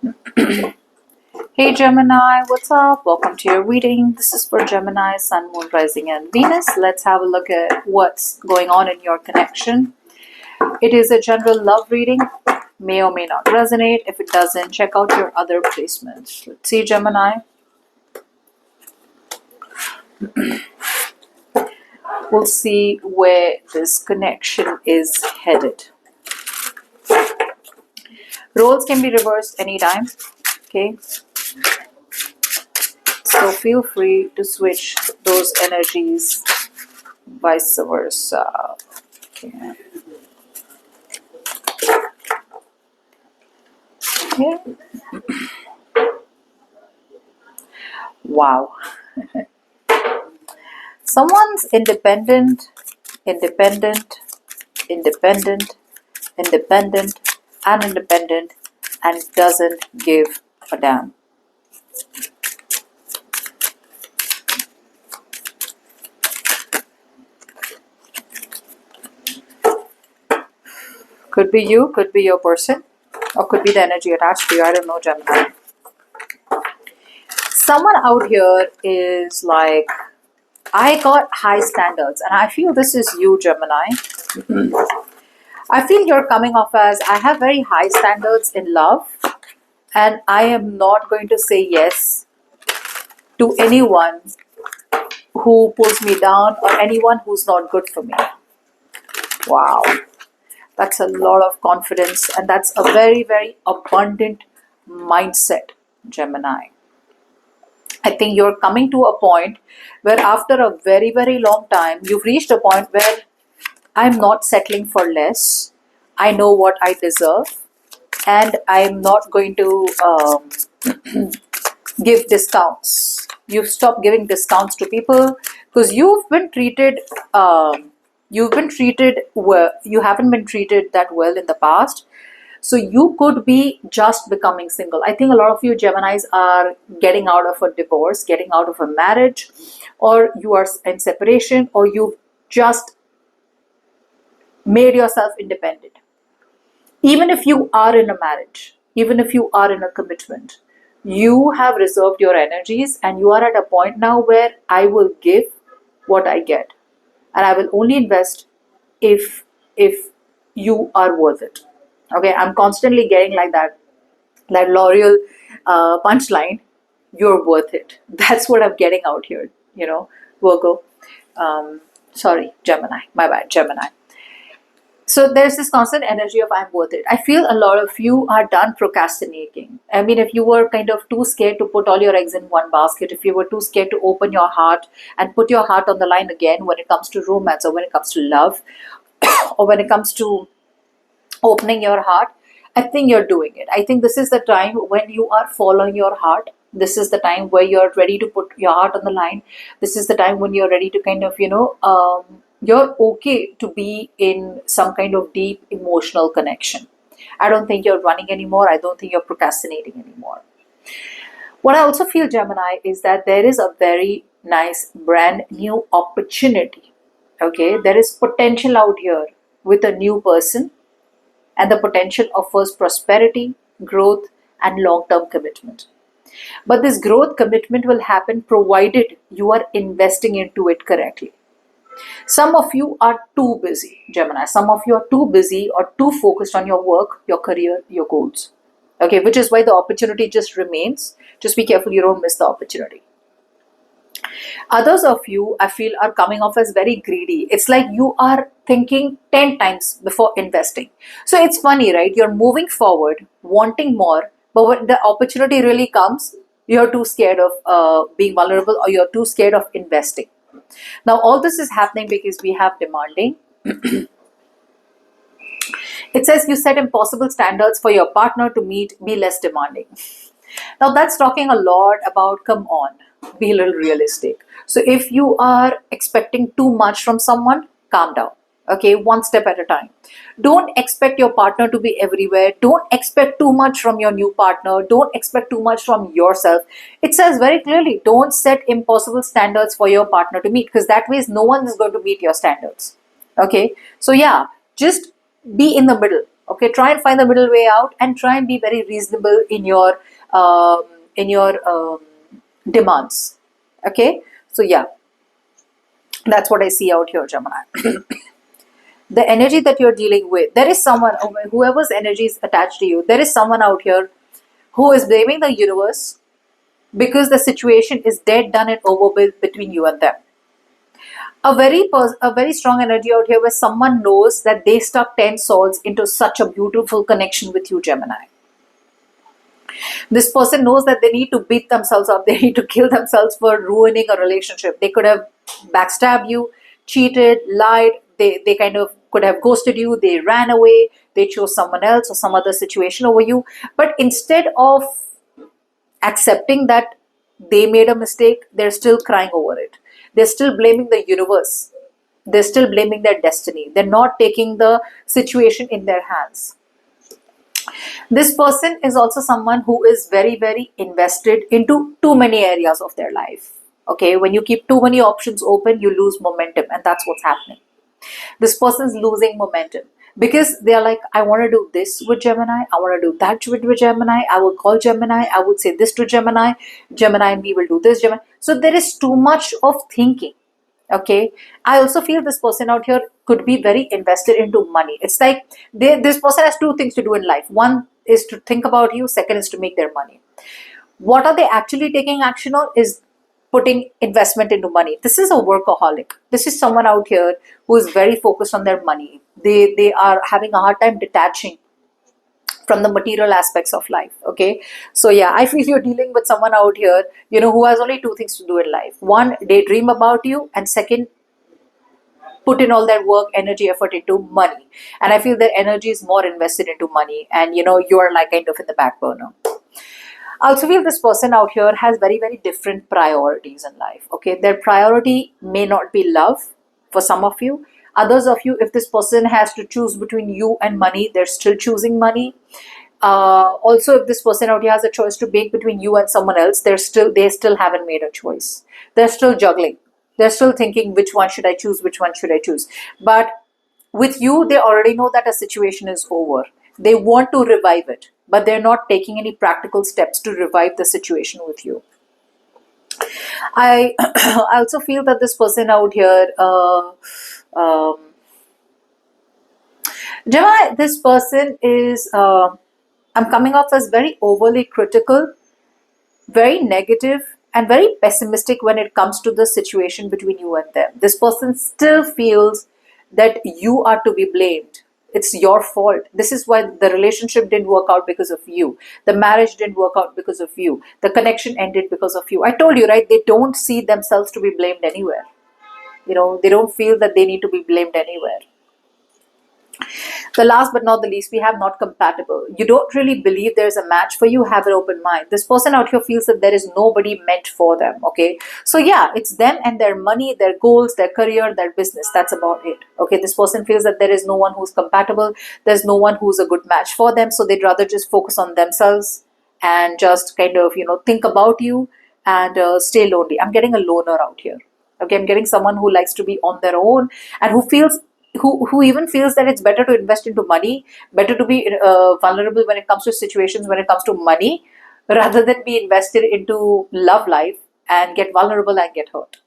Hey Gemini, what's up? Welcome to your reading. This is for Gemini, Sun, Moon, Rising, and Venus. Let's have a look at what's going on in your connection. It is a general love reading, may or may not resonate. If it doesn't, check out your other placements. Let's see, Gemini. We'll see where this connection is headed. Roles can be reversed anytime, okay? So feel free to switch those energies, vice versa. Okay. Yeah. Wow. Someone's independent, independent, independent, independent, and independent, and doesn't give a damn. Could be you, could be your person, or could be the energy attached to you. I don't know, Gemini. Someone out here is like, I got high standards, and I feel this is you, Gemini. I feel you're coming off as, I have very high standards in love, and I am not going to say yes to anyone who pulls me down or anyone who's not good for me. Wow. That's a lot of confidence, and that's a very, very abundant mindset, Gemini. I think you're coming to a point where after a very, very long time, you've reached a point where I'm not settling for less. I know what I deserve, and I'm not going to give discounts. You've stopped giving discounts to people because you've been treated well. You haven't been treated that well in the past, so you could be just becoming single. I think a lot of you Geminis are getting out of a divorce, getting out of a marriage, or you are in separation, or you've just made yourself independent. Even if you are in a marriage, even if you are in a commitment, you have reserved your energies, and you are at a point now where I will give what I get, and I will only invest if you are worth it. Okay, I'm constantly getting like that L'Oreal punchline, you're worth it. That's what I'm getting out here, Virgo. Sorry, Gemini, my bad, Gemini. So there's this constant energy of I'm worth it. I feel a lot of you are done procrastinating. I mean, if you were kind of too scared to put all your eggs in one basket, if you were too scared to open your heart and put your heart on the line again when it comes to romance, or when it comes to love, or when it comes to opening your heart, I think you're doing it. I think this is the time when you are following your heart. This is the time where you're ready to put your heart on the line. This is the time when you're ready to kind of, you're okay to be in some kind of deep emotional connection. I don't think you're running anymore. I don't think you're procrastinating anymore. What I also feel, Gemini, is that there is a very nice brand new opportunity. Okay, there is potential out here with a new person, and the potential offers prosperity, growth, and long-term commitment. But this growth commitment will happen provided you are investing into it correctly. Some of you are too busy, Gemini. Some of you are too busy or too focused on your work, your career, your goals. Okay, which is why the opportunity just remains. Just be careful you don't miss the opportunity. Others of you, I feel, are coming off as very greedy. It's like you are thinking 10 times before investing. So it's funny, right? You're moving forward, wanting more, but when the opportunity really comes, you're too scared of being vulnerable, or you're too scared of investing. Now, all this is happening because we have demanding. It says you set impossible standards for your partner to meet, be less demanding. Now, that's talking a lot about, come on, be a little realistic. So, if you are expecting too much from someone, calm down. Okay, one step at a time. Don't expect your partner to be everywhere. Don't expect too much from your new partner. Don't expect too much from yourself. It says very clearly, don't set impossible standards for your partner to meet, because that way no one is going to meet your standards. Okay, so yeah, just be in the middle. Okay, try and find the middle way out, and try and be very reasonable um, in your demands. Okay, so yeah, that's what I see out here, Gemini. The energy that you're dealing with, there is someone, whoever's energy is attached to you, there is someone out here who is blaming the universe because the situation is dead, done, and over with between you and them. A very strong energy out here where someone knows that they stuck 10 souls into such a beautiful connection with you, Gemini. This person knows that they need to beat themselves up, they need to kill themselves for ruining a relationship. They could have backstabbed you, cheated, lied, they kind of could have ghosted you, they ran away, they chose someone else or some other situation over you. But instead of accepting that they made a mistake, they're still crying over it. They're still blaming the universe. They're still blaming their destiny. They're not taking the situation in their hands. This person is also someone who is very, very invested into too many areas of their life. Okay, when you keep too many options open, you lose momentum, and that's what's happening. This person's losing momentum because they are like, I want to do this with Gemini, I want to do that with Gemini, I will call Gemini, I would say this to Gemini, Gemini and me will do this, Gemini. So there is too much of thinking. Okay, I also feel this person out here could be very invested into money. It's like this person has two things to do in life. One is to think about you, second is to make their money. What are they actually taking action on is putting investment into money. This is a workaholic. This is someone out here who is very focused on their money. They are having a hard time detaching from the material aspects of life. Okay, so yeah, I feel you're dealing with someone out here, who has only two things to do in life. One, daydream about you, and second, put in all their work, energy, effort into money. And I feel their energy is more invested into money, and you're like kind of in the back burner. I also feel this person out here has very, very different priorities in life. Okay, their priority may not be love for some of you. Others of you, if this person has to choose between you and money, they're still choosing money. Also, if this person out here has a choice to make between you and someone else, they still haven't made a choice. They're still juggling. They're still thinking, which one should I choose? Which one should I choose? But with you, they already know that a situation is over. They want to revive it, but they're not taking any practical steps to revive the situation with you. I I also feel that this person out here, um, Gemini, this person is, I'm coming off as very overly critical, very negative, and very pessimistic when it comes to the situation between you and them. This person still feels that you are to be blamed. It's your fault. This is why the relationship didn't work out because of you. The marriage didn't work out because of you. The connection ended because of you. I told you, right? They don't see themselves to be blamed anywhere. They don't feel that they need to be blamed anywhere. The last but not the least, we have not compatible. You don't really believe there's a match for you, have an open mind. This person out here feels that there is nobody meant for them. Okay, so yeah, it's them and their money, their goals, their career, their business. That's about it. Okay, this person feels that there is no one who's compatible, there's no one who's a good match for them, so they'd rather just focus on themselves and just kind of think about you and stay lonely. I'm getting a loner out here. Okay, I'm getting someone who likes to be on their own and who even feels that it's better to invest into money, better to be vulnerable when it comes to situations, when it comes to money, rather than be invested into love life and get vulnerable and get hurt.